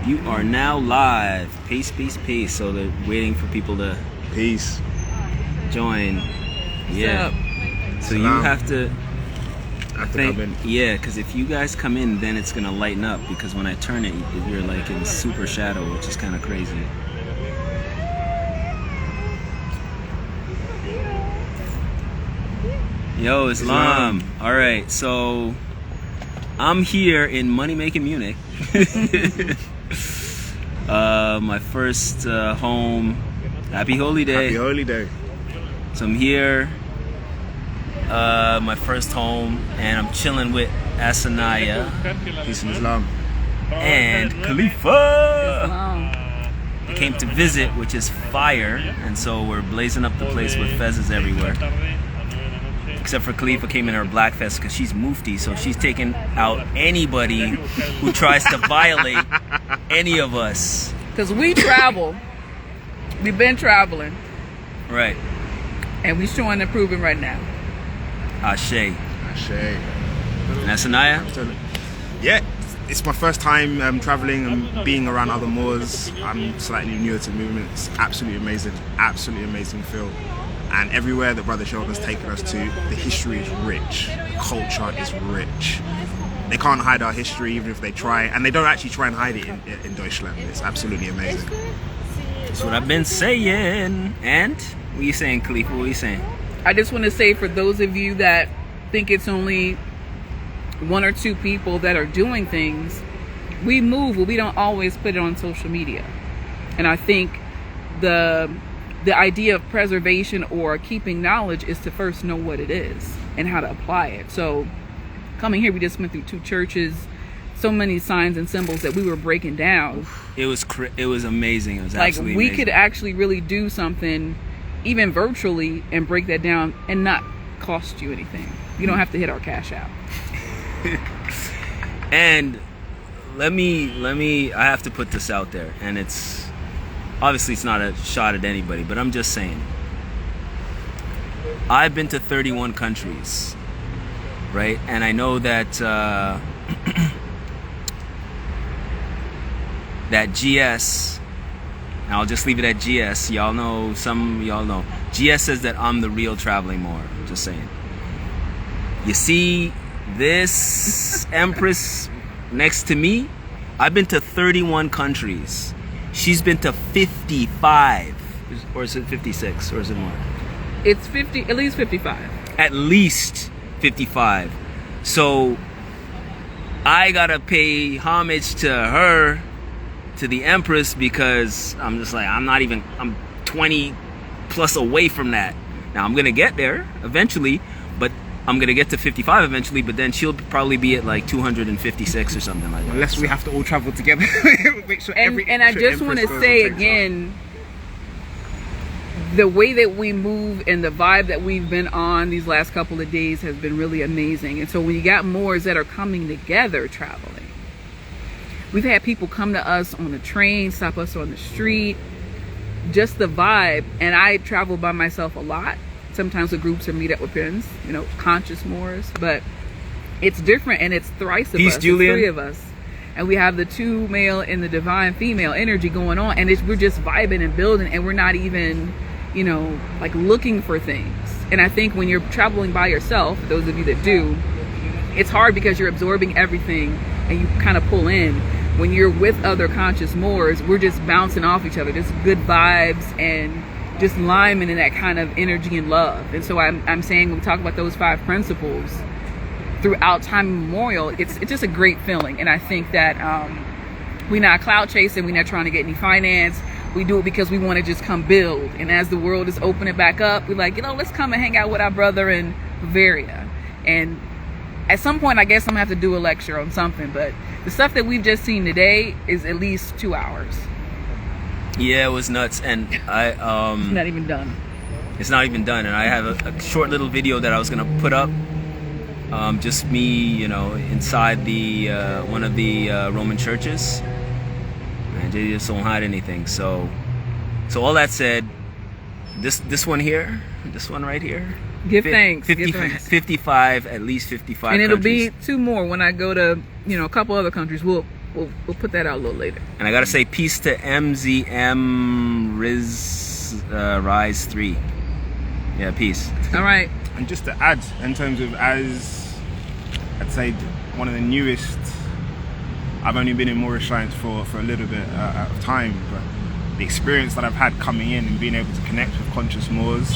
You are now live. Peace, peace, peace. So they're waiting for people to Peace. join. Yeah. So you have to. I think, come in. Yeah, because if you guys come in, then it's gonna lighten up. Because when I turn it, you're like in super shadow, which is kind of crazy. Yo, Islam. All right, so I'm here in money-making Munich. My first home. Happy Holy Day. Happy Holy Day. So I'm here, my first home, and I'm chilling with Asanaya. Peace and Islam. And Khalifa. They came to visit, which is fire, and so we're blazing up the place with fezzes everywhere. Except for Khalifa came in her black fez because she's mufti, so she's taking out anybody who tries to violate any of us. Because we travel. We've been traveling. Right. And we showing and proving right now. Ashe. Ashe. And Asanaya? Yeah, it's my first time traveling and being around other Moors. I'm slightly newer to the movement. It's absolutely amazing feel. And everywhere that Brother Sheldon's taken us to, the history is rich, culture is rich. They can't hide our history even if they try, and they don't actually try and hide it in Deutschland. It's absolutely amazing. That's what I've been saying. And what are you saying, Khalifa? What are you saying? I just want to say, for those of you that think it's only one or two people that are doing things, we move, but we don't always put it on social media. And I think the idea of preservation or keeping knowledge is to first know what it is and how to apply it. So coming here, we just went through two churches, so many signs and symbols that we were breaking down. It was amazing. It was like absolutely we amazing. Could actually really do something even virtually and break that down and not cost you anything. You don't have to hit our cash out. And let me I have to put this out there, and it's obviously it's not a shot at anybody, but I'm just saying, I've been to 31 countries, right? And I know that that GS, and I'll just leave it at GS. Y'all know, some of y'all know. GS says that I'm the real traveling Moor. Just saying. You see this Empress next to me? I've been to 31 countries. She's been to 55. Or is it 56? Or is it more? It's 50, at least 55. At least 55. So I gotta pay homage to her, to the Empress, because I'm just like, I'm 20 plus away from that. Now I'm gonna get there eventually, but I'm gonna get to 55 eventually, but then she'll probably be at like 256 or something like that. Unless we have to all travel together. Make sure and I just want to say again, the way that we move and the vibe that we've been on these last couple of days has been really amazing. And so when you got Moors that are coming together traveling, we've had people come to us on the train, stop us on the street, just the vibe. And I travel by myself a lot, sometimes with groups or meet up with friends, conscious Moors, but it's different, and it's thrice of Peace, us, Julian. It's 3 of us. And we have the 2 male and the divine female energy going on, and we're just vibing and building, and we're not even like looking for things. And I think when you're traveling by yourself, those of you that do, it's hard because you're absorbing everything and you kind of pull in. When you're with other conscious Moors, we're just bouncing off each other, just good vibes and just liming in that kind of energy and love. And so I'm saying, when we talk about those 5 principles throughout time immemorial, it's just a great feeling. And I think that we're not cloud chasing, we're not trying to get any finance. We do it because we want to just come build. And as the world is opening back up, we're like, let's come and hang out with our brother in Bavaria. And at some point, I guess I'm gonna have to do a lecture on something, but the stuff that we've just seen today is at least 2 hours. Yeah, it was nuts. And it's not even done. It's not even done. And I have a short little video that I was gonna put up. Just me, inside the one of the Roman churches. And they just don't hide anything. So all that said, this one here, this one right here, Give thanks. 55, at least 55 and it'll countries. be 2 more when I go to, a couple other countries. We'll we'll put that out a little later. And I gotta say peace to MZM Rise 3. Yeah, peace. All right. And just to add, in terms of, as I'd say, one of the newest, I've only been in Moorish Science for a little bit of time, but the experience that I've had coming in and being able to connect with conscious Moors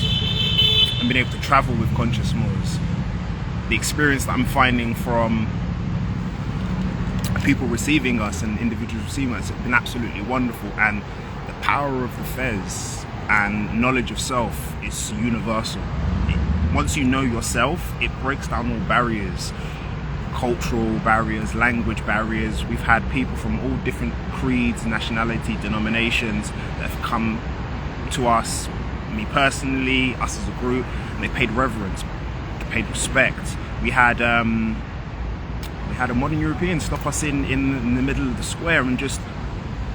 and being able to travel with conscious Moors, the experience that I'm finding from people receiving us and individuals receiving us has been absolutely wonderful. And the power of the Fez and knowledge of self is universal. Once you know yourself, it breaks down all barriers, cultural barriers, language barriers. We've had people from all different creeds, nationality, denominations that have come to us, me personally, us as a group, and they paid reverence, they paid respect. We had a modern European stop us in the middle of the square and just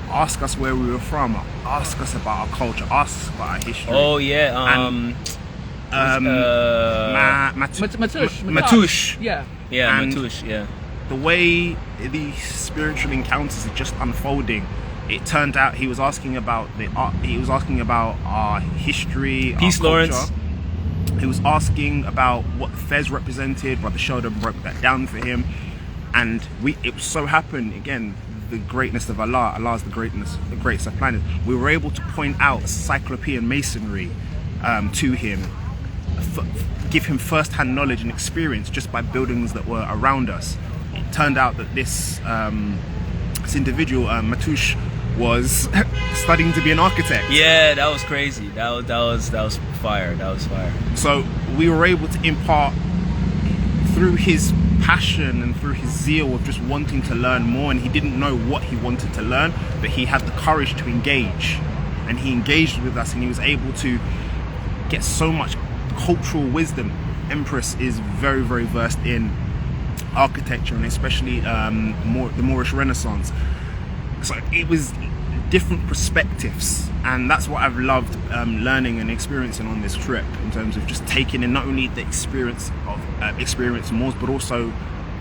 ask us where we were from, ask us about our culture, ask us about our history. Oh yeah, Matush. Yeah. Yeah, And Matush, yeah. the way the spiritual encounters are just unfolding, it turned out he was asking about our history, Peace, our culture. Lawrence. He was asking about what the Fez represented. Brother Sheldon broke that down for him, and it so happened again, the greatness of Allah's the greatest of planets. We were able to point out Cyclopean masonry to him, give him first-hand knowledge and experience just by buildings that were around us. It turned out that this individual, Matush, was studying to be an architect. Yeah, that was crazy. That was fire. That was fire. So we were able to impart, through his passion and through his zeal of just wanting to learn more, and he didn't know what he wanted to learn, but he had the courage to engage, and he engaged with us, and he was able to get so much cultural wisdom. Empress is very, very versed in architecture, and especially the Moorish Renaissance. So it was different perspectives, and that's what I've loved learning and experiencing on this trip, in terms of just taking in not only the experience of Moors, but also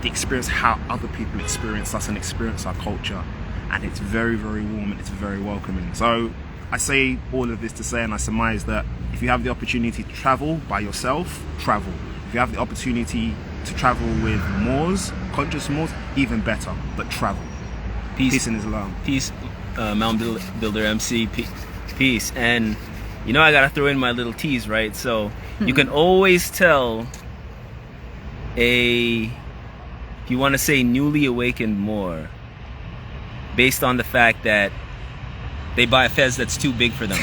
the experience how other people experience us and experience our culture. And it's very, very warm, and it's very welcoming. So I say all of this to say, and I surmise that if you have the opportunity to travel by yourself, travel. If you have the opportunity to travel with Moors, conscious Moors, even better, but travel. Peace in Islam. Peace, Mount Builder MC. Peace. And you know I gotta throw in my little tease, right? So you can always tell if you want to say newly awakened Moor based on the fact that they buy a fez that's too big for them.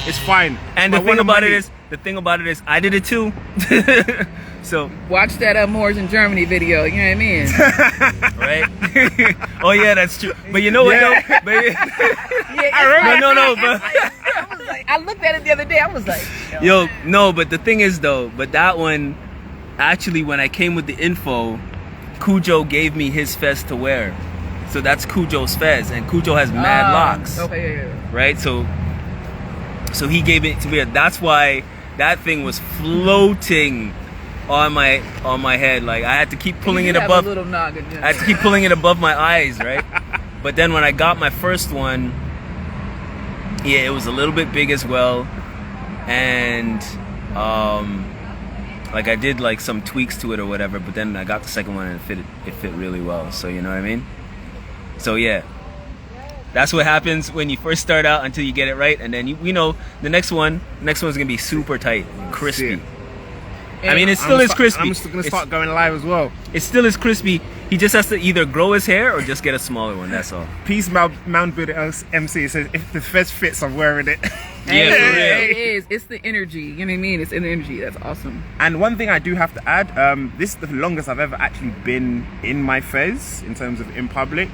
It's fine. And the thing about it is, I did it too. So watch that Moors in Germany video. You know what I mean? Right? Oh yeah, that's true. But you know what though? But, I looked at it the other day. I was like, but the thing is though, but that one, actually, when I came with the info, Cujo gave me his fez to wear. So that's Cujo's fez, and Cujo has mad locks. Okay, yeah. Right? So he gave it to me. That's why that thing was floating on my head. Like I had to keep pulling it above. A little noggin, yeah. I had to keep pulling it above my eyes, right? But then when I got my first one, yeah, it was a little bit big as well, and like I did like some tweaks to it or whatever. But then I got the second one and it fit really well. So you know what I mean? So yeah, that's what happens when you first start out until you get it right, and then you know the next one's gonna be super tight, crispy. I mean, it still is crispy. I'm still gonna start going live as well. It still is crispy. He just has to either grow his hair or just get a smaller one. That's all. Peace, Mount Builder MC says, if the fez fits, I'm wearing it. Yeah, for real. It is. It's the energy. You know what I mean? It's an energy. That's awesome. And one thing I do have to add, this is the longest I've ever actually been in my fez in terms of in public.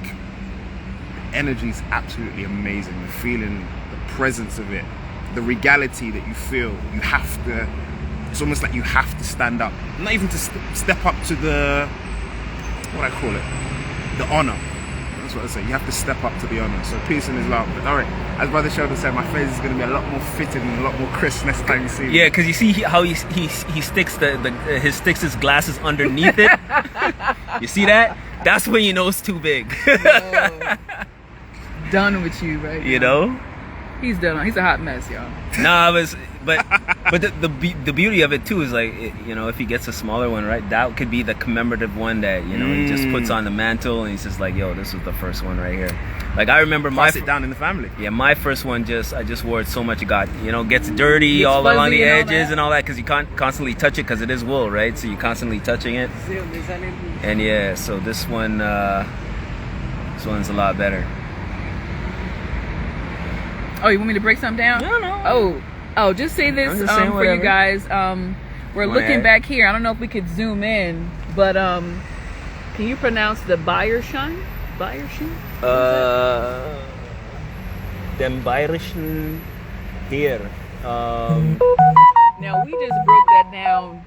Energy is absolutely amazing. The feeling, the presence of it, the regality that you feel. You have to. It's almost like you have to stand up, not even to step up to the, what I call it, the honor. That's what I say. You have to step up to the honor. So peace and his love. But all right, as Brother Sheldon said, my face is going to be a lot more fitted and a lot more crisp next time you see me. Yeah, because you see how he sticks his glasses underneath it. You see that? That's when you know it's too big. Whoa. Done with you, right? You now. know? He's done. He's a hot mess, y'all. No, but the beauty of it too is like if he gets a smaller one, right? That could be the commemorative one that he just puts on the mantle and he's just like, yo, this was the first one right here. Like I remember Pass it down in the family. Yeah, my first one I just wore it so much it got gets dirty, gets all along the edges and all that because you can't constantly touch it because it is wool, right? So you're constantly touching it. And yeah, so this one's a lot better. Oh, you want me to break something down? No. Oh, just say this for whatever. you guys. We're looking back here. I don't know if we could zoom in, but can you pronounce the Bayerschein? Bayerschein? Dem Bayerischen here. Now we just broke that down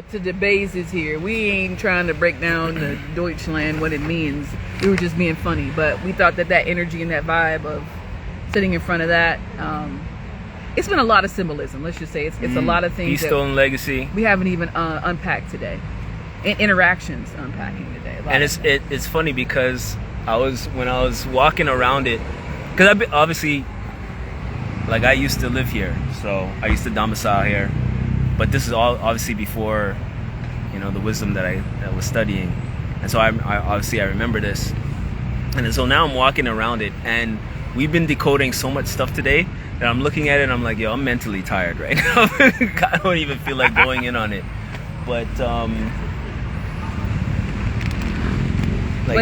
to the bases here. We ain't trying to break down the Deutschland, what it means. We were just being funny, but we thought that energy and that vibe of sitting in front of that, it's been a lot of symbolism. Let's just say it's a lot of things. Peace, Stolen Legacy. We haven't even unpacked today. Interactions unpacking today. And it's funny because when I was walking around it, because obviously, like I used to live here, so I used to domicile here, but this is all obviously before, the wisdom that I was studying, and so I obviously I remember this, and so now I'm walking around it, and we've been decoding so much stuff today that I'm looking at it and I'm like, yo, I'm mentally tired right now. I don't even feel like going in on it, but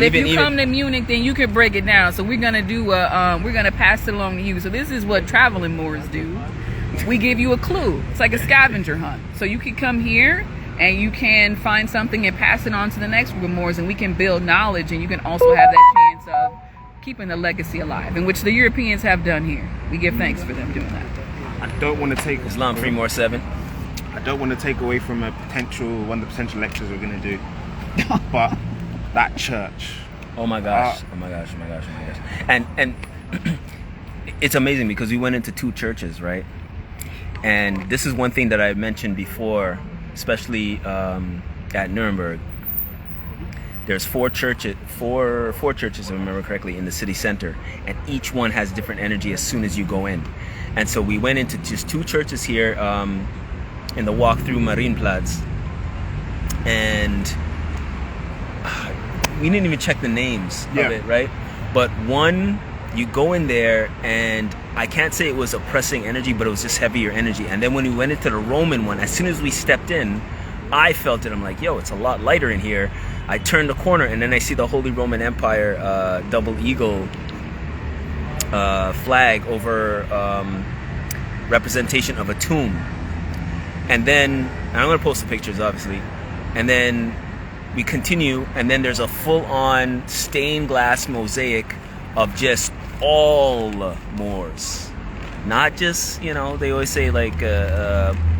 if you come to Munich, then you can break it down. So we're gonna we're gonna pass it along to you. So this is what traveling Moors do. We give you a clue. It's like a scavenger hunt. So you can come here and you can find something and pass it on to the next group of Moors, and we can build knowledge, and you can also have that chance of keeping the legacy alive, in which the Europeans have done here. We give thanks for them doing that. I don't want to take Islam 3 more 7. I don't want to take away from one of the potential lectures we're going to do, but that church. Oh my gosh! And it's amazing because we went into 2 churches, right? And this is one thing that I mentioned before, especially at Nuremberg. There's 4 churches, if I remember correctly, in the city center, and each one has different energy as soon as you go in. And so we went into just 2 churches here in the walk through Marienplatz, and we didn't even check the names of it, right? But one, you go in there, and I can't say it was oppressing energy, but it was just heavier energy. And then when we went into the Roman one, as soon as we stepped in, I felt it. I'm like, yo, it's a lot lighter in here. I turn the corner and then I see the Holy Roman Empire double eagle flag over representation of a tomb. And then, and I'm going to post the pictures obviously, and then we continue, and then there's a full-on stained glass mosaic of just all Moors. Not just, they always say like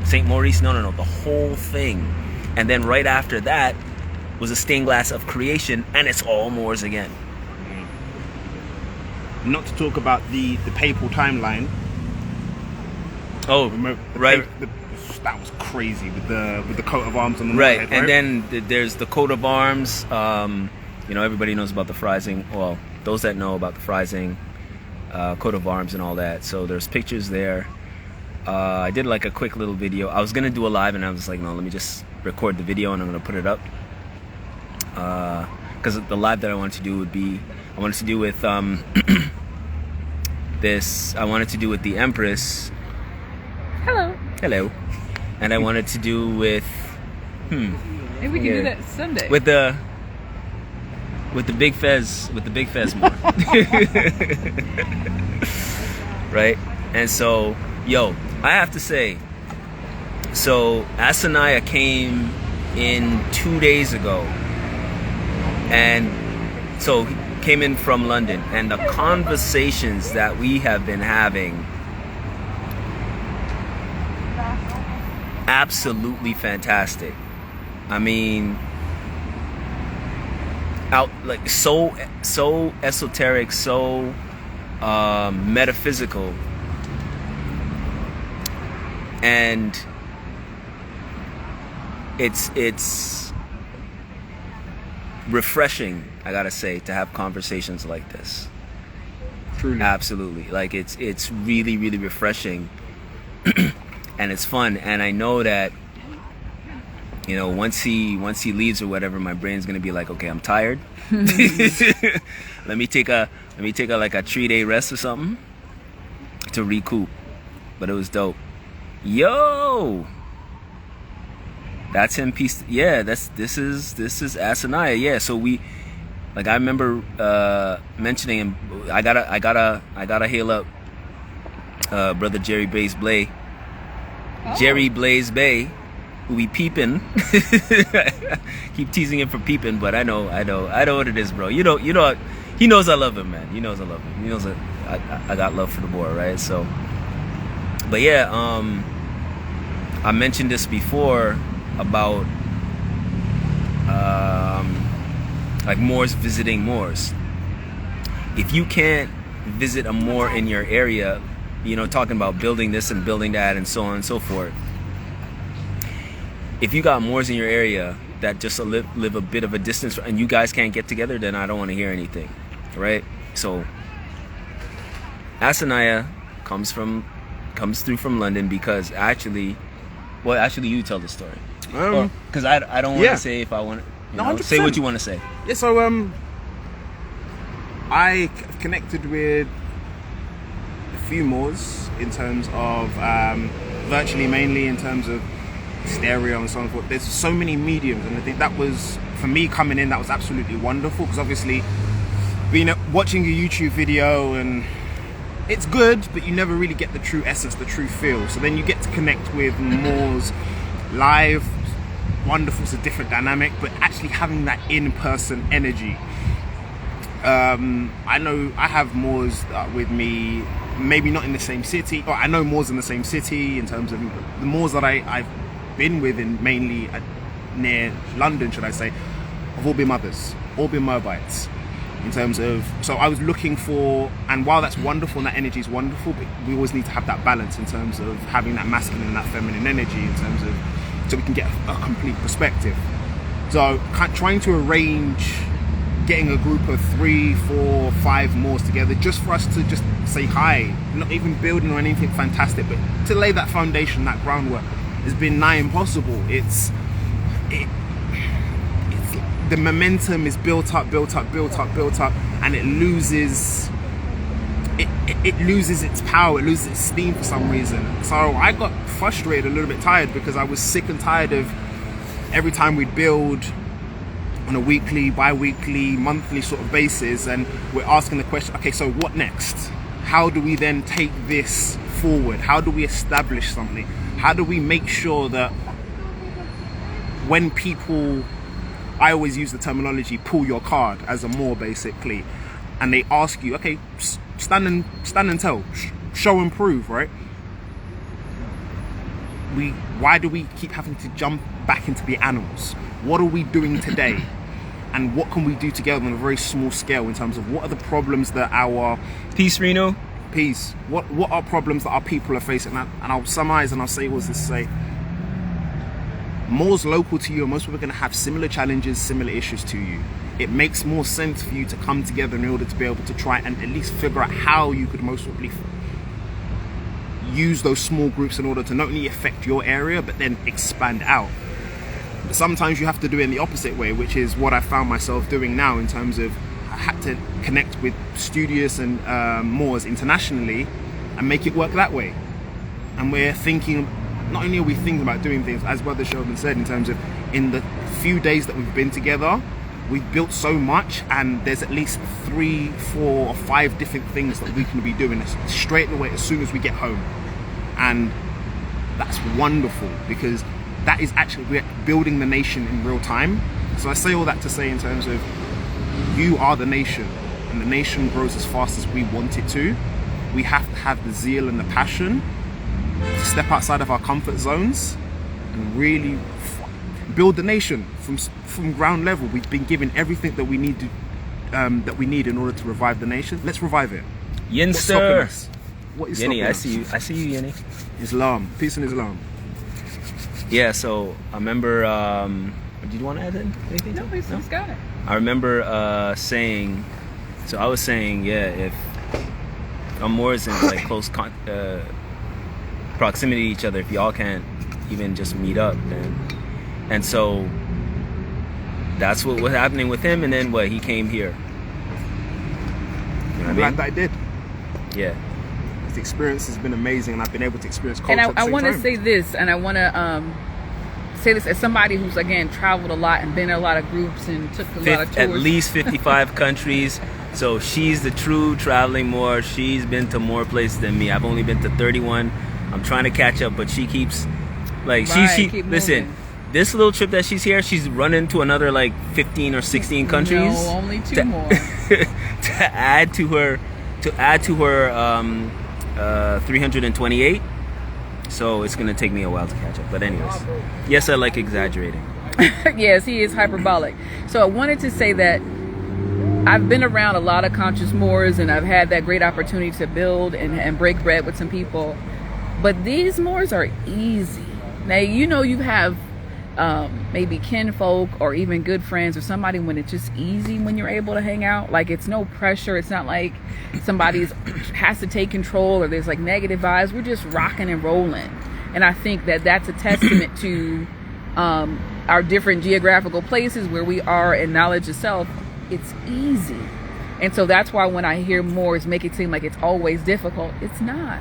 St. Maurice, no, the whole thing. And then right after that was a stained glass of creation, and it's all Moors again. Not to talk about the papal timeline. Oh, right. That was crazy with the coat of arms on the right. head, And then there's the coat of arms. Everybody knows about the Freising. Well, those that know about the Freising coat of arms and all that. So there's pictures there. I did like a quick little video. I was gonna do a live, and I was like, no, let me just record the video and I'm gonna put it up. Because the live that I wanted to do with the Empress. Hello. And I wanted to do with maybe we can do that Sunday with the big Fez more. Right? And so, yo, I have to say, so Asanaya came in 2 days ago, and so he came in from London, and the conversations that we have been having, absolutely fantastic. I mean, out, like so esoteric, so metaphysical, and it's refreshing, I gotta say, to have conversations like this. Truly. Absolutely. Like it's really, really refreshing. And it's fun. And I know that, you know, once he leaves or whatever, my brain's gonna be like, okay, I'm tired. let me take a like a 3-day rest or something to recoup. But it was dope. Yo, that's him. Peace. Yeah, this is Asanaya. Yeah. So we, like, I remember mentioning him. I gotta hail up brother Jerry Blaze Blay. Oh. Jerry Blaze Bay, who we peeping. Keep teasing him for peeping, but I know what it is, bro. You know, he knows I love him, man. He knows I love him. He knows that I got love for the boy, right? So, but yeah, I mentioned this before about like Moors visiting Moors. If you can't visit a Moor in your area, you know, talking about building this and building that and so on and so forth. If you got Moors in your area that just live a bit of a distance and you guys can't get together, then I don't want to hear anything, right? So Asanaya comes through from London because actually you tell the story. Because I don't want to say if I want to, No, say what you want to say. Yeah, so I connected with a few Moors in terms of virtually mainly in terms of stereo and so on and so forth. There's so many mediums, and I think that was, for me coming in, that was absolutely wonderful, because obviously watching a YouTube video, and it's good, but you never really get the true essence, the true feel. So then you get to connect with Moors live. Wonderful, it's a different dynamic, but actually having that in-person energy. I know I have Moors with me, maybe not in the same city, or I know Moors in the same city in terms of the Moors that I've been with, in mainly near London, should I say, have all been mothers, all been Moabites. In terms of, so I was looking for, and while that's wonderful and that energy is wonderful, but we always need to have that balance in terms of having that masculine and that feminine energy, in terms of, so we can get a complete perspective. So trying to arrange getting a group of 3, 4, 5 Moors together just for us to just say hi, not even building or anything fantastic, but to lay that foundation, that groundwork, has been nigh impossible. It's the momentum is built up, and it loses its power, it loses its steam for some reason. So I got frustrated, a little bit tired, because I was sick and tired of every time we'd build on a weekly, bi-weekly, monthly sort of basis, and we're asking the question, okay, so what next? How do we then take this forward? How do we establish something? How do we make sure that when people, I always use the terminology, pull your card as a Moor basically, and they ask you, okay, stand and tell, show and prove, right? Why do we keep having to jump back into the animals? What are we doing today? And what can we do together on a very small scale in terms of what are the problems that our... Peace, Reno. Peace. What are problems that our people are facing? And I'll summarize and I'll say what this say. Moors local to you, and most people are going to have similar challenges, similar issues to you. It makes more sense for you to come together in order to be able to try and at least figure out how you could most probably use those small groups in order to not only affect your area, but then expand out. But sometimes you have to do it in the opposite way, which is what I found myself doing now, in terms of I had to connect with studios and Moors internationally and make it work that way. And we're thinking, not only are we thinking about doing things, as Brother Sheldon said, in terms of in the few days that we've been together, we've built so much, and there's at least 3, 4 or 5 different things that we can be doing straight away as soon as we get home. And that's wonderful, because that is actually, we're building the nation in real time. So I say all that to say, in terms of, you are the nation, and the nation grows as fast as we want it to. We have to have the zeal and the passion to step outside of our comfort zones and really build the nation from ground level. We've been given everything that we need to, that we need in order to revive the nation. Let's revive it. What's stopping Yinster. us? What is Yinny, stopping us? I see you, Yinny. Islam. Peace and Islam. Yeah, so I remember, did you want to add anything? No, he's got it. I remember saying, so I was saying, yeah, if Moors in like close proximity to each other, if y'all can't even just meet up, then, and so that's what was happening with him, and then he came here. You know I'm what I glad that I did. Yeah. The experience has been amazing, and I've been able to experience culture And at the I same want to time. say this, and I want to say this as somebody who's, again, traveled a lot and been in a lot of groups and took a lot of tours. At least 55 countries. So she's the true traveling Moor. She's been to more places than me. I've only been to 31. I'm trying to catch up, but she keeps like she keep listen. moving. This little trip that she's here, she's running to another like 15 or 16 countries. No, only two more. to add to her 328. So it's gonna take me a while to catch up. But anyways, yes, I like exaggerating. Yes, he is hyperbolic. So I wanted to say that I've been around a lot of conscious Moors, and I've had that great opportunity to build and break bread with some people. But these Moors are easy. Now, you have maybe kinfolk or even good friends or somebody when it's just easy when you're able to hang out. Like, it's no pressure. It's not like somebody has to take control or there's like negative vibes. We're just rocking and rolling. And I think that that's a testament to our different geographical places where we are in knowledge itself. It's easy. And so that's why when I hear Moors make it seem like it's always difficult, it's not.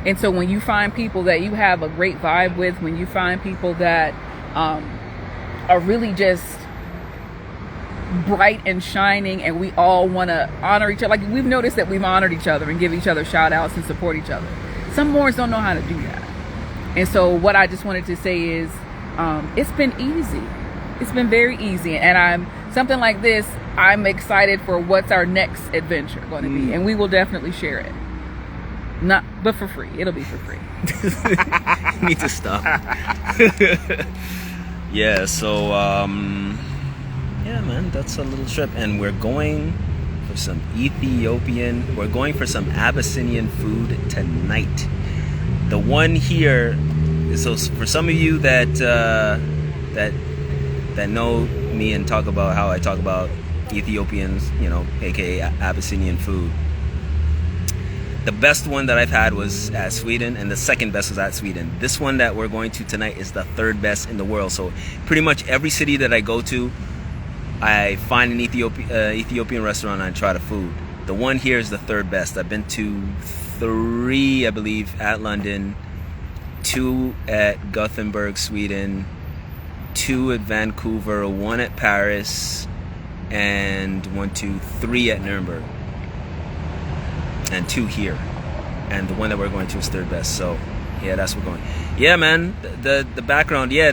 And so when you find people that you have a great vibe with, when you find people that are really just bright and shining, and we all want to honor each other. Like, we've noticed that we've honored each other and give each other shout outs and support each other. Some Moors don't know how to do that. And so what I just wanted to say is it's been easy. It's been very easy. And something like this, I'm excited for what's our next adventure going to be. And we will definitely share it. But for free. It'll be for free. You need to stop. Yeah, so yeah, man, that's a little trip, and we're going for some Abyssinian food tonight. The one here, so for some of you that know me and talk about how I talk about Ethiopians, aka Abyssinian food. The best one that I've had was at Sweden, and the second best was at Sweden. This one that we're going to tonight is the third best in the world. So pretty much every city that I go to, I find an Ethiopian restaurant and I try the food. The one here is the third best. I've been to 3, I believe, at London, 2 at Gothenburg, Sweden, 2 at Vancouver, 1 at Paris, and 3 at Nuremberg. And 2 here, and the one that we're going to is third best. So yeah, that's where we're going. Yeah, man, the background, yeah,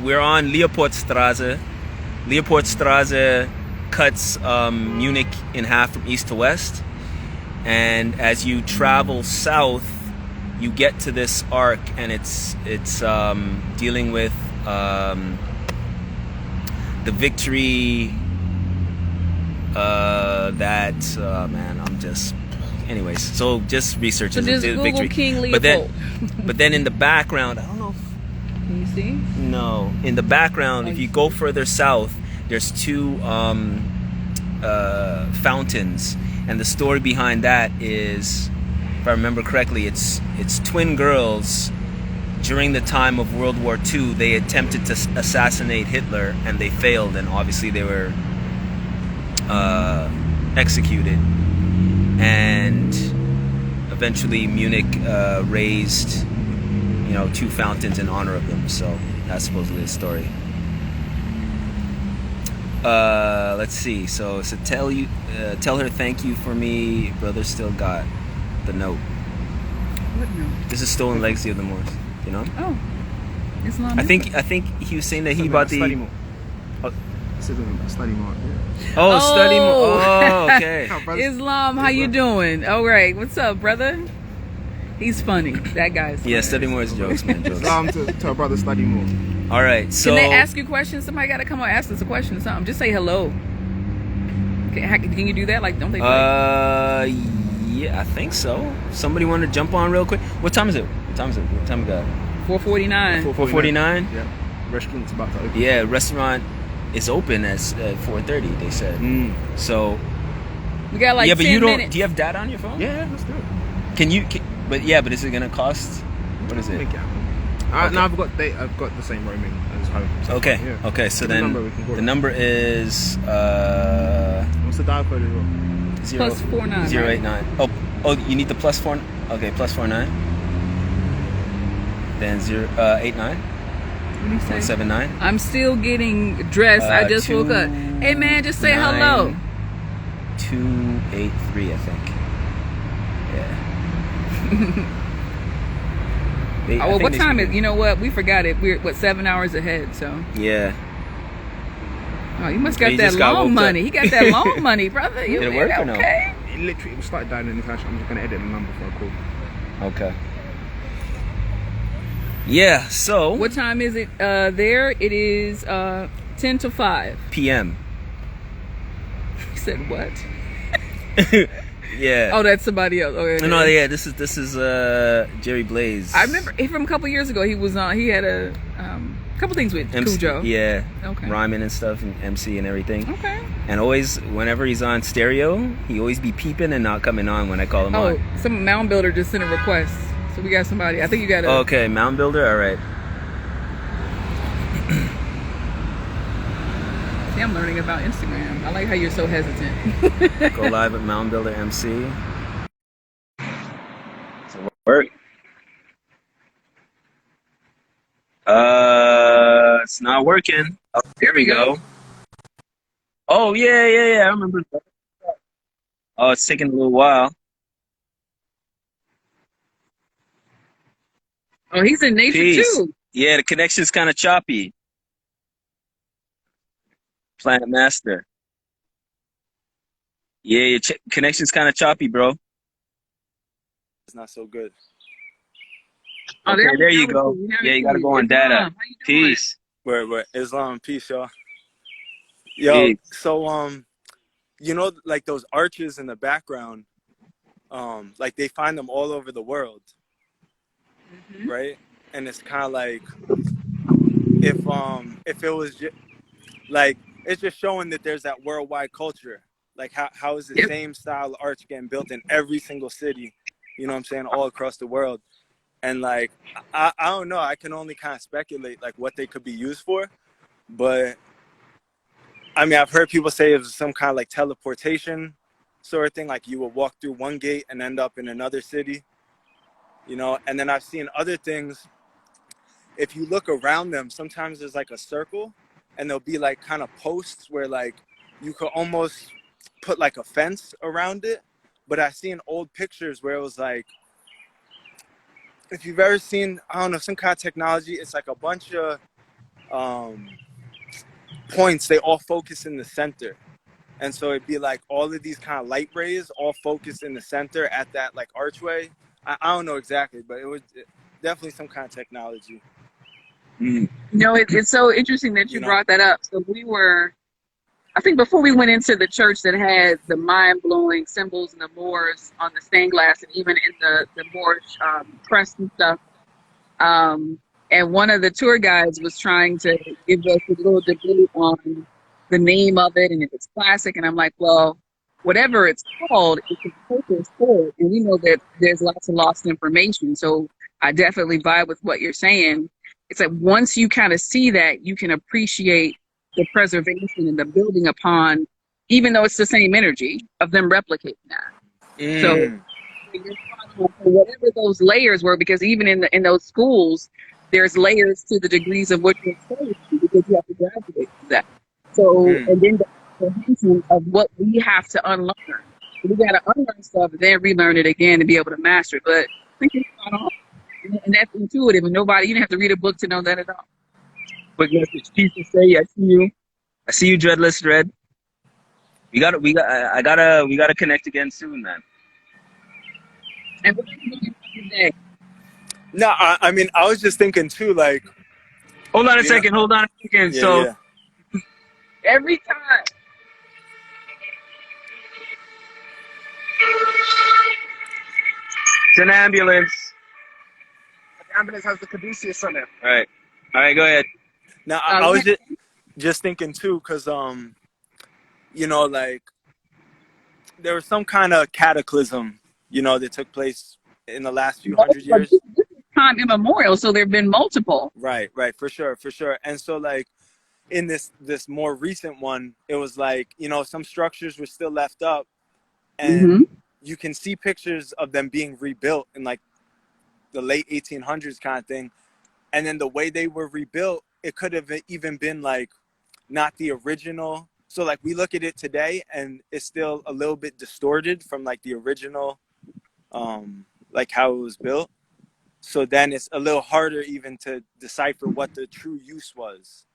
we're on Leopoldstrasse. Leopoldstrasse cuts Munich in half from east to west, and as you travel south, you get to this arc, and it's dealing with the victory man, I'm just. Anyways, so just research. So just Google victory. King Leopold. But then in the background, I don't know. Can you see? No, in the background, if you go further south, there's 2 fountains, and the story behind that is, if I remember correctly, it's twin girls. During the time of World War II, they attempted to assassinate Hitler, and they failed, and obviously they were executed. And eventually Munich raised 2 fountains in honor of them. So that's supposedly the story. Let's see. So tell her thank you for me. Brother still got the note. What note? This is Stolen Legacy of the Moors. You know? Oh, Islam. I think he was saying that he bought the. Study more. Study more. Oh, study more. Oh, okay. Islam, how you doing? All right, what's up, brother? He's funny. That guy's Yeah, funny. study more his jokes, man. Jokes. Islam to a brother study more. All right, so Can they ask you questions? Somebody got to come on, ask us a question or something. Just say hello. Can you do that? Like, don't they? Yeah, I think so. Somebody want to jump on real quick? What time is it? What time we got? 4:49. 4:49. Yeah. Restaurant's about to open. Yeah, restaurant is open at 4:30. They said. So. We got like 10 but you don't. minutes. Do you have data on your phone? Yeah, let's do it. But is it gonna cost? What is it? Make it happen. Okay. No, I've got the same roaming as home. So Okay. yeah. Okay. So The then number we can call the it. number is What's the dial code as well? Plus 49, 089. Oh, you need the plus 4. Okay, plus 49. Then 89 What do you say? 179. I'm still getting dressed. I just woke up. Hey man, just say hello. 283, I think. Yeah. Well, what time is? You know what? We forgot it. We're 7 hours ahead. So. Yeah. Oh, you must So got you that just got long woke money. up. He got that long money, brother. You Did it work or no? okay? It literally started down in the flash. I'm just gonna edit the number for a call. Okay. Yeah. So. What time is it? There it is. 10 to 5. PM. He said what? Yeah. Oh, that's somebody else. Okay. No, yeah. This is Jerry Blaze. I remember from a couple years ago. He was on. He had a couple things with MC, Cujo. yeah, Okay. rhyming and stuff, and MC and everything. Okay. And always, whenever he's on stereo, he always be peeping and not coming on when I call him Oh, on. some mound builder just sent a request. So we got somebody. I think you got a. Okay, Mound Builder. All right. See, I'm learning about Instagram. I like how you're so hesitant. Go live at Mound Builder MC. So work. It's not working. Oh, there we go. Oh yeah. I remember. Oh, it's taking a little while. Oh, he's in nature Peace. too. Yeah, the connection's kind of choppy. Planet Master. Yeah, your connection's kind of choppy, bro. It's not so good. Oh, Okay, there you go. Yeah, you gotta go on data. How you doing? Peace. Where Islam, peace, y'all. Yo, Peace. so you know, like those arches in the background, like they find them all over the world, right? And it's kind of like if it was like it's just showing that there's that worldwide culture. Like how is the Yep. same style of arch getting built in every single city? You know what I'm saying? All across the world. And like I don't know. I can only kind of speculate like what they could be used for, but I mean I've heard people say it was some kind of like teleportation sort of thing. Like you would walk through one gate and end up in another city, you know. And then I've seen other things. If you look around them, sometimes there's like a circle, and there'll be like kind of posts where like you could almost put like a fence around it. But I've seen old pictures where it was like, if you've ever seen, I don't know, some kind of technology, it's like a bunch of points, they all focus in the center. And so it'd be like all of these kind of light rays all focused in the center at that like archway. I don't know exactly, but it was definitely some kind of technology. You know, it's so interesting that you know? brought that up. So we were, I think before we went into the church that had the mind-blowing symbols and the Moors on the stained glass and even in the Moorish crest and stuff. And one of the tour guides was trying to give us a little debate on the name of it and if it's classic. And I'm like, well, whatever it's called, it's a purpose for it. And we know that there's lots of lost information. So I definitely vibe with what you're saying. It's like once you kind of see that, you can appreciate the preservation and the building upon, even though it's the same energy of them replicating that. So whatever those layers were, because even in those schools, there's layers to the degrees of what you're exposed to because you have to graduate from that. So, and then the comprehension of what we have to unlearn. We got to unlearn stuff and then relearn it again to be able to master it. But I think it's spot on. And that's intuitive, and you didn't have to read a book to know that at all. Quick message. Peace to say, I see you. I see you, Dreadless Dread. We gotta connect again soon, man. And we're going to day. No, I mean, I was just thinking too, like, Hold on a you know- second. Hold on a second. yeah, So yeah. Every time. it's an ambulance. The ambulance has the caduceus on it. All right. All right. Go ahead. Now, I was just thinking too, cause you know, like, there was some kind of cataclysm, you know, that took place in the last few hundred years. This is time immemorial, so there have been multiple. Right, for sure. And so, like, in this more recent one, it was like, you know, some structures were still left up, and you can see pictures of them being rebuilt in like the late 1800s kind of thing. And then the way they were rebuilt, it could have even been like not the original. So like we look at it today and it's still a little bit distorted from like the original, like how it was built. So then it's a little harder even to decipher what the true use was,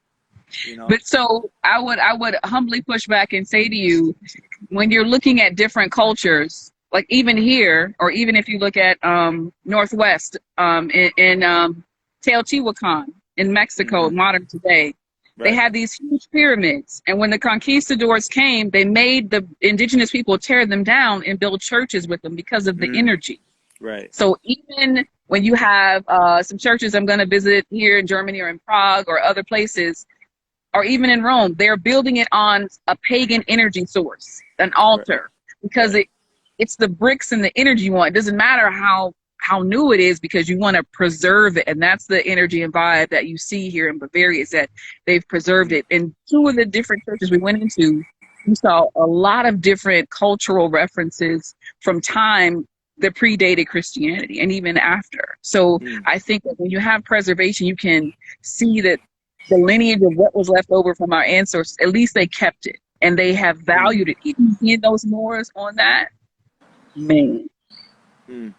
you know? But so I would humbly push back and say to you, when you're looking at different cultures, like even here, or even if you look at Northwest in Teotihuacan in Mexico, modern today, they had these huge pyramids. And when the conquistadors came, they made the indigenous people tear them down and build churches with them because of the energy. Right. So even when you have some churches I'm going to visit here in Germany or in Prague or other places, or even in Rome, they're building it on a pagan energy source, an altar, because it's the bricks and the energy you want. It doesn't matter how new it is, because you want to preserve it. And that's the energy and vibe that you see here in Bavaria, is that they've preserved it. And two of the different churches we went into, you saw a lot of different cultural references from time that predated Christianity and even after. So I think that when you have preservation, you can see that the lineage of what was left over from our ancestors, at least they kept it and they have valued it. Even seeing those Moors on that, man. I'm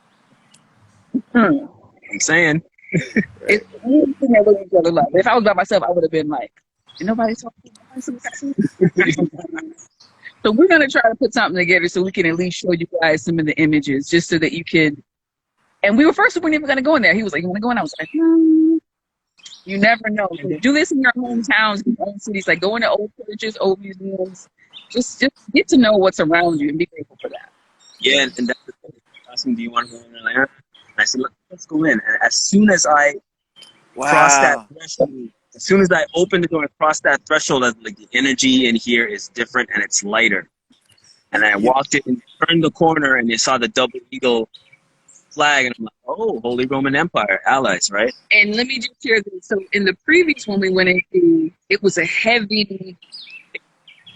saying. It's each other love. If I was by myself, I would have been like, and nobody's talking. So we're going to try to put something together so we can at least show you guys some of the images, just so that you could. And we weren't even going to go in there. He was like, "You want to go in?" I was like, You never know. Do this in your hometowns, in your own cities. Like go into old churches, old museums. Just get to know what's around you and be grateful for that. Yeah, and that's the thing. Asked me, "Do you want to go in there?" And I said, "Let's go in." And as soon as I crossed that threshold, as soon as I opened the door and crossed that threshold, like the energy in here is different and it's lighter. And I walked in and turned the corner and you saw the double eagle flag, and I'm like, "Oh, Holy Roman Empire, allies, right?" And let me just share this. So in the previous one we went into, it was a heavy.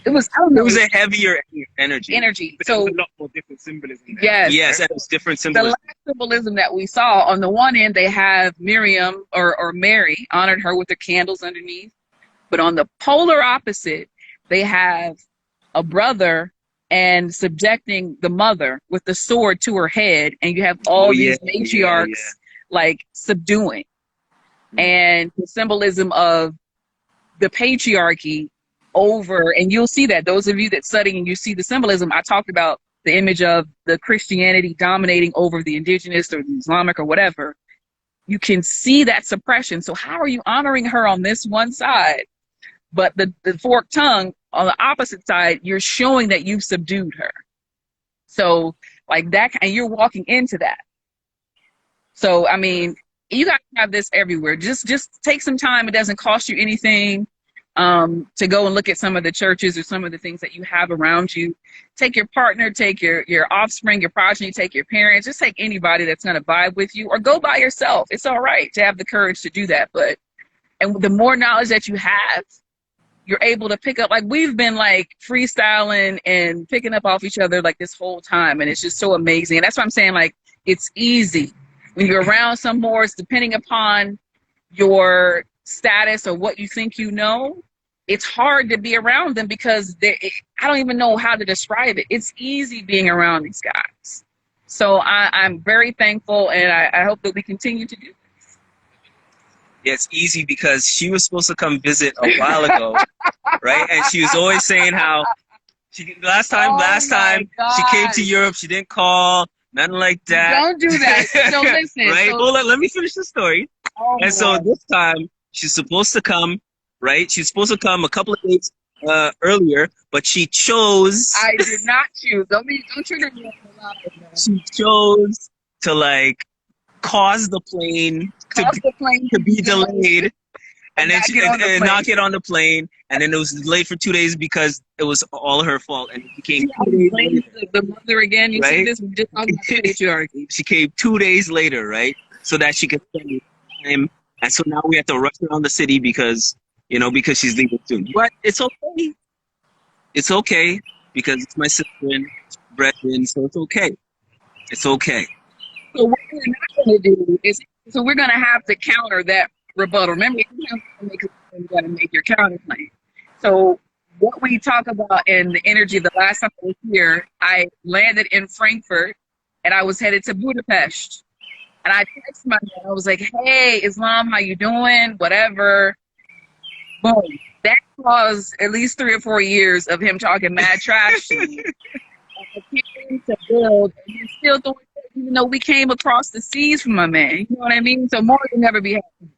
It was a heavier energy. But so a lot more different symbolism there. Yes, and it was different the symbolism. last symbolism that we saw, on the one end they have Miriam or Mary, honored her with the candles underneath, but on the polar opposite they have a brother and subjecting the mother with the sword to her head, and you have all these matriarchs like subduing, and the symbolism of the patriarchy over. And you'll see that, those of you that study and you see the symbolism, I talked about the image of the Christianity dominating over the indigenous or the Islamic or whatever. You can see that suppression. So how are you honoring her on this one side, but the forked tongue on the opposite side, you're showing that you've subdued her? So like that, and you're walking into that. So I mean, you guys have this everywhere. Just take some time. It doesn't cost you anything to go and look at some of the churches or some of the things that you have around you. Take your partner, take your offspring, your progeny, take your parents, just take anybody that's going to vibe with you, or go by yourself. It's all right to have the courage to do that. And the more knowledge that you have, you're able to pick up. Like we've been like freestyling and picking up off each other like this whole time. And it's just so amazing. And that's why I'm saying, like, it's easy when you're around some Moors, depending upon your status or what you think you know. It's hard to be around them because I don't even know how to describe it. It's easy being around these guys. So I'm very thankful, and I hope that we continue to do this. Yeah, it's easy because she was supposed to come visit a while ago, right? And she was always saying how last time she came to Europe, she didn't call. Nothing like that. Don't do that. So listen. Right? So, Hold on. Let me finish the story. oh And so my. this time she's supposed to come, right? She's supposed to come a couple of days earlier, but she chose. I did not choose. Don't trigger me. She chose to like cause the plane Cause the plane to be delayed, and then not she get on the and plane. not get on the plane, and then it was delayed for 2 days because it was all her fault, and it became I 2 days blame later. the mother again. You see Right? this? We just talking about patriarchy. She came 2 days later, right? So that she could spend time, and so now we have to rush around the city because she's leaving soon. But it's okay. It's okay because it's my sister and brethren, so it's okay. It's okay. So what we're not going to do is, so we're going to have to counter that rebuttal. Remember, you got to make your counterclaim. So what we talk about in the energy, the last time I was here, I landed in Frankfurt and I was headed to Budapest. And I texted my man. I was like, hey, Islam, how you doing? Whatever. Boom. That caused at least 3 or 4 years of him talking mad trash to me. I came to build, and he's still doing it, even though we came across the seas from my man. You know what I mean? So more can never be happening.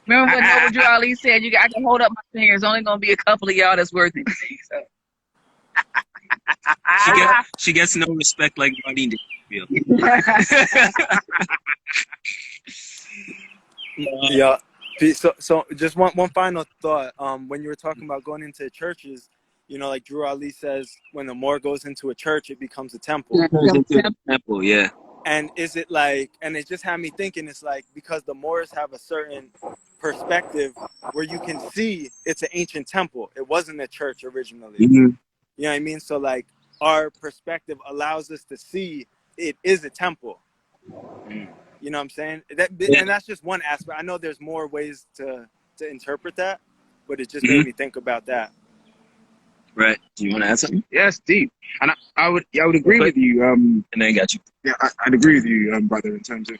Remember what Noble Drew Ali said? I can hold up my finger. There's only going to be a couple of y'all that's worth anything. So. She gets no respect like Martin did. Yeah. So just one final thought. When you were talking about going into churches, like Drew Ali says, when the Moor goes into a church, it becomes a temple. Yeah. And is it like, and it just had me thinking, it's like, because the Moors have a certain perspective where you can see it's an ancient temple. It wasn't a church originally. Mm-hmm. You know what I mean? So like our perspective allows us to see it is a temple. You know what I'm saying? And that's just one aspect. I know there's more ways to interpret that, but it just made me think about that. Right. Do you want to add something? Yes, deep. And I would agree with you. And then I got you. Yeah, I'd agree with you, brother, in terms of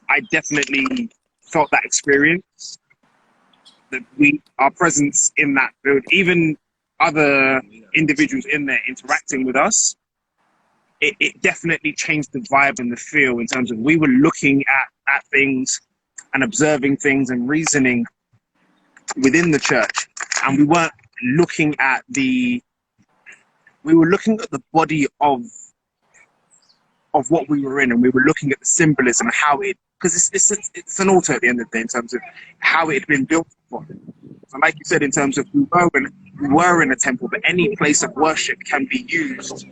I definitely felt that experience, that our presence in that build, even other individuals in there interacting with us, it definitely changed the vibe and the feel in terms of we were looking at things and observing things and reasoning within the church, and we weren't looking at we were looking at the body of what we were in, and we were looking at the symbolism, how because it's an altar at the end of the day in terms of how it had been built for. So like you said, in terms of we were in a temple, but any place of worship can be used.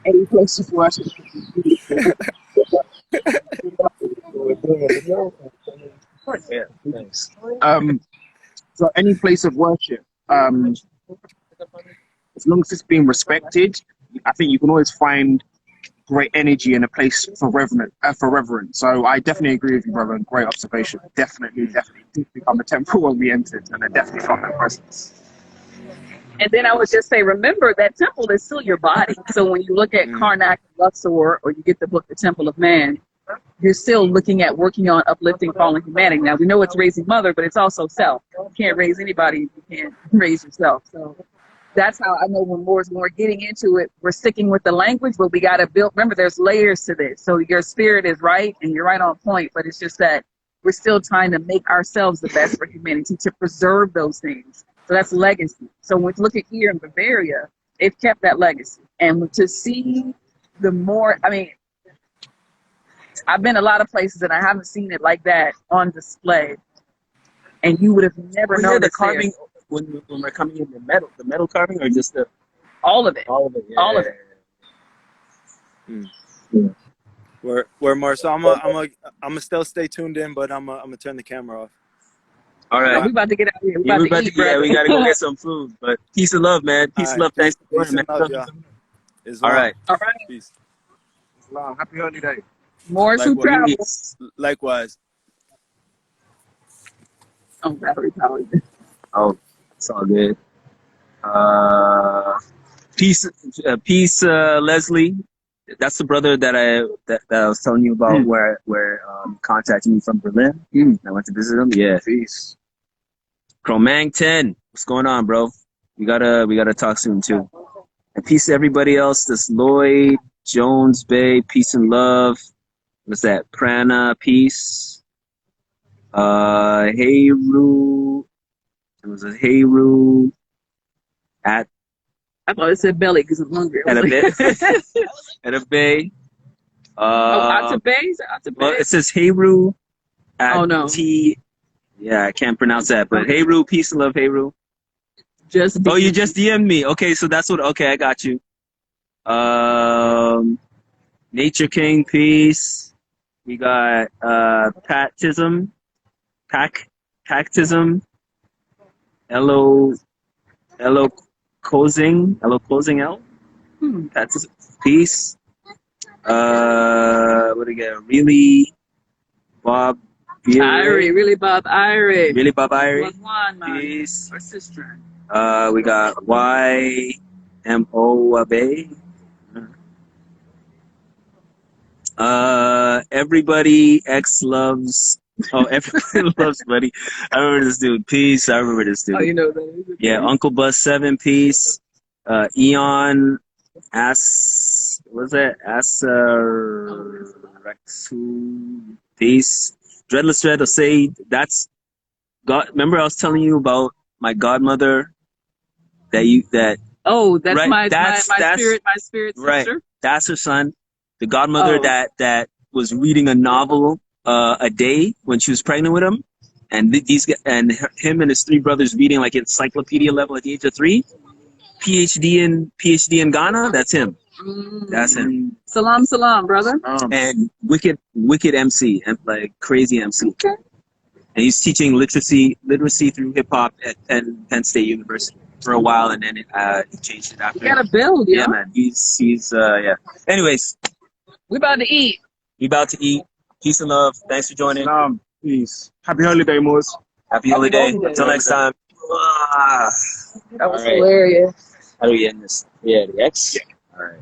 Any place of worship can be used. Yeah, thanks. So any place of worship, as long as it's being respected, I think you can always find great energy in a place for reverence. So I definitely agree with you, brother. Great observation. Definitely did become a temple when we entered, and I definitely felt that presence. And then I would just say, remember that temple is still your body. So when you look at Karnak, Luxor, or you get the book, The Temple of Man, you're still looking at working on uplifting fallen humanity. Now, we know it's raising mother, but it's also self. You can't raise anybody if you can't raise yourself. So that's how I know when we're getting into it, we're sticking with the language, but we got to build. Remember, there's layers to this. So your spirit is right, and you're right on point, but it's just that we're still trying to make ourselves the best for humanity, to preserve those things. So that's legacy. So when we look at here in Bavaria, they've kept that legacy. And to see the more, I mean, I've been a lot of places and I haven't seen it like that on display. And you would have never known the carving when we're coming in the metal carving, or just all of it. All of it. Yeah. All of it. Where more? So I'm gonna still stay tuned in, but I'm gonna turn the camera off. All right. We about to get out of here. We gotta go get some food. But peace and love, man. Peace and love. Thanks for joining, man. All right. Peace. Islam. Happy holiday. More to travel. Likewise. Oh, battery powered. Oh, it's all good. Peace, Leslie. That's the brother that I was telling you about, where contacted me from Berlin. I went to visit him. Yeah. Peace. Cromang 10. What's going on, bro? We gotta talk soon too. And peace to everybody else. This Lloyd, Jones Bay, peace and love. What's that? Prana, peace. Heyru. It was a Heyru at I thought it said belly because I'm hungry. at a bay. At a bay. Ata Bay? Is it Ata Bay? Well, it says Heyru at Oh, no. T. Yeah, I can't pronounce that, but Heyru, peace and love, Heyru. Just Oh, you just DM'd me. Okay, so that's what. Okay, I got you. Nature King, peace. We got Pactism, Pactism, Elo Closing L. Pactism, peace. What do you get? Really, Bob. Irie, really Bob Irie. Really, Bob Irie. Wagwan, man. Peace. Our sister. We got YMO Abe. Everybody X loves. Oh, everybody loves Buddy. I remember this dude. Peace. I remember this dude. Oh, you know that. Yeah, Uncle Bus 7. Peace. Eon. What's that? Rexu. Peace. Dreadless Dread will say that's God. Remember I was telling you about my godmother Oh, that's right, my spirit right. sister. That's her son. The godmother that was reading a novel a day when she was pregnant with him, and him and his 3 brothers reading like encyclopedia level at the age of 3. PhD in Ghana. That's him. That's him. Salam, brother. And wicked MC and like crazy MC. Okay. And he's teaching literacy through hip hop at Penn State University for a while, and then he changed it after. You gotta build, yeah, man. He's yeah. Anyways, we about to eat. Peace and love. Thanks for joining. Peace. Happy holiday, Moors. Happy holiday. holiday. Until next time. That was All right. hilarious. How do we end this? Yeah, the X. Yeah. All right.